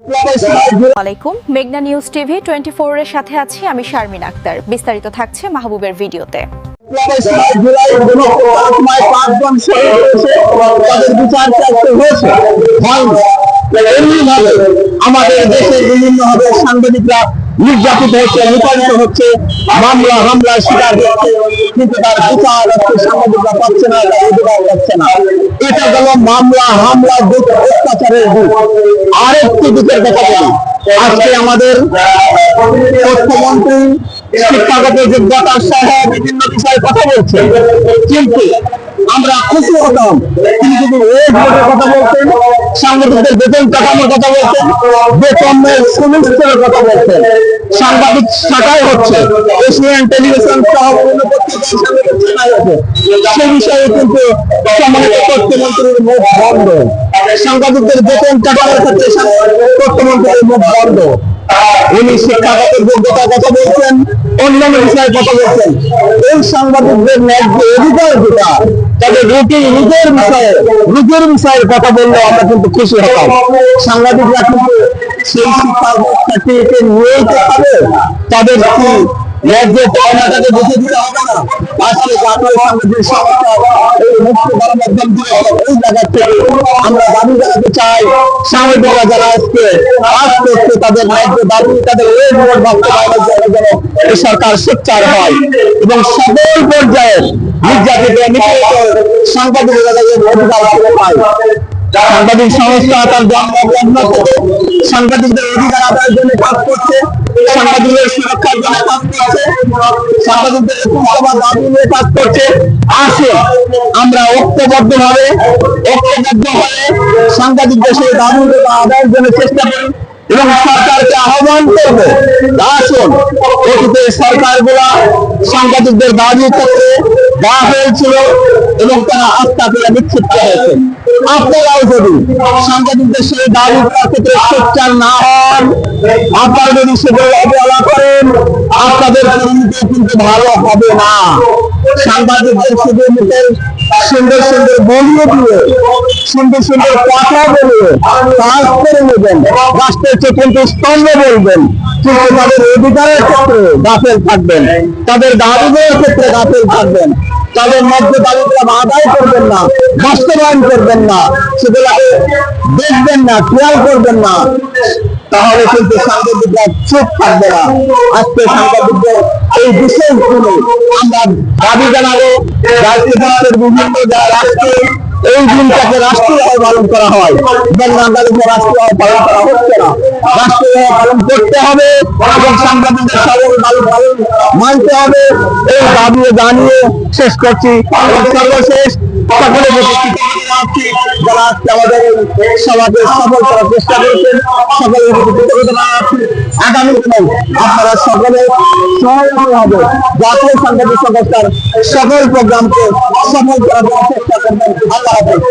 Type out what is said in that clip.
আলাইকুম মেঘনা news TV 24 এর সাথে আছি আমি শারমিন আক্তার। বিস্তারিত থাকছে মাহবুবের ভিডিওতে। আমাদের দেশের বিভিন্ন ভাবে সাংবাদিকরা নির্যাতিত হচ্ছে, রূপান্তরিত হচ্ছে, মামলা হামলার শিকার হচ্ছে, কিন্তু তার বিচার হচ্ছে সাংবাদিকরা পাচ্ছে না, তার অধিকার পাচ্ছে না। এটা গেল মামলা হামলা অত্যাচারের দিক। আরেকটি দিকের কথা বলি, আজকে আমাদের তথ্যমন্ত্রী শিক্ষাগত যোগ্যতা সহ বিভিন্ন বিষয়ে কথা বলছে, কিন্তু আমরা খুশি হতাম তিনি যদি কথা বলতেন, সাংবাদিকদের বেতন কাঠামোর কথা বলতেন, বেতনের সুনিশ্চিতের কথা বলতেন। সাংবাদিক শাখায় হচ্ছে এশিয়ান টেলিভিশন সহ বিভিন্ন পত্রিকায় সে বিষয়ে কিন্তু সম্মানিত তথ্যমন্ত্রীর মুখ বন্ধ। সাংবাদিকদের বেতন কাঠামোর ক্ষেত্রে তথ্যমন্ত্রীর মুখ বন্ধ। উনি শিক্ষাগত যোগ্যতার কথা বলছেন, অন্যান্য বিষয়ে কথা বলছেন। এই সাংবাদিকদের ন্যায্য অধিকার যেটা, তাদের রুটির বিষয়ে কথা বললে আমরা কিন্তু খুশি হতাম। সাংবাদিকরা কিন্তু সেই শিক্ষা ব্যবস্থাটিকে নিয়েই তো হবে, তাদের কি ন্যায্য পাওনাটাকে বুঝে দিতে হবে না? আজকে জাতীয় সাংবাদিক সংস্থা এই মুক্ত গণমাধ্যম দিয়ে এই জায়গা থেকে আমরা দাবি জানাতে চাই, সাংবাদিকরা যারা আজকে কাজ করছে তাদের ন্যায্য দাবি, তাদের এই ভোট বাস্তবায়নের জন্য যেন এই সরকার সোচ্চার হয় এবং সকল পর্যায়ের নির্যাতিত নিপীড়িত সাংবাদিকরা অধিকার ফিরে পায়। সাংবাদিক সংস্থা তার জন্মলগ্ন থেকে সাংবাদিকদের অধিকার আদায়ের জন্য কাজ করছে, সাংবাদিকদের সুরক্ষার জন্য কাজ করছে, সাংবাদিকদের দাবি নিয়ে কাজ করছে। আসে আমরা ঐক্যবদ্ধ হয়ে সাংবাদিকদের সেই দাবি আদায়ের জন্য চেষ্টা করি এবং সরকারকে আহ্বান করবো, আসুন অতীতে সরকারগুলা সাংবাদিকদের দাবির ক্ষেত্রে দেওয়া হয়েছিল এবং তারা আস্থা করে বিক্ষিপ্ত হয়েছে। আপনারাও যদি সাংবাদিকদের সেই দাবিগুলোর ক্ষেত্রে সোচ্চার না হন, আপনারা যদি সেগুলো অবহেলা করেন, আপনাদের পরিণতি কিন্তু ভালো হবে না। সাংবাদিকদের শুধু মুখে সুন্দর সুন্দর বলিয়ে দিয়ে, সুন্দর সুন্দর কথা বলিয়ে কাজ করে নেবেন, রাষ্ট্রের কিন্তু স্তম্ভ বলবেন, কিন্তু তাদের অধিকারের ক্ষেত্রে গাফেল থাকবেন, তাদের দাবিগুলোর ক্ষেত্রে গাফেল থাকবেন, তাদের মধ্যে দাবিগুলো আদায় করবেন না, বাস্তবায়ন করবেন না, সেগুলোকে দেখবেন না, খেয়াল করবেন না, তাহলে কিন্তু সাংবাদিকরা চুপ থাকবে না। আজকে সাংবাদিকদের এই বিষয়গুলো আমরা দাবি জানাবো, রাষ্ট্রের বিভিন্ন রাষ্ট্রে এই দিনটাকে রাষ্ট্রীয়ভাবে পালন করা হয়, রাষ্ট্রীয়ভাবে পালন করা হচ্ছে না। রাষ্ট্রীয়ভাবে পালন করতে হবে এবং সাংবাদিকদের সকল পালন মানতে হবে, এই দাবি জানিয়ে শেষ করছি। সর্বশেষ সকলের যারা আজকে আমাদের সমাজে সফল করার চেষ্টা করেছেন, সকলের কৃতজ্ঞতা জানাচ্ছি। আগামী দিনে আপনারা সকলে সহযোগী হবে, জাতীয় সাংবাদিক সংস্থার সকল প্রোগ্রামকে সফল করার চেষ্টা করবেন। আল্লাহ হাফেজ।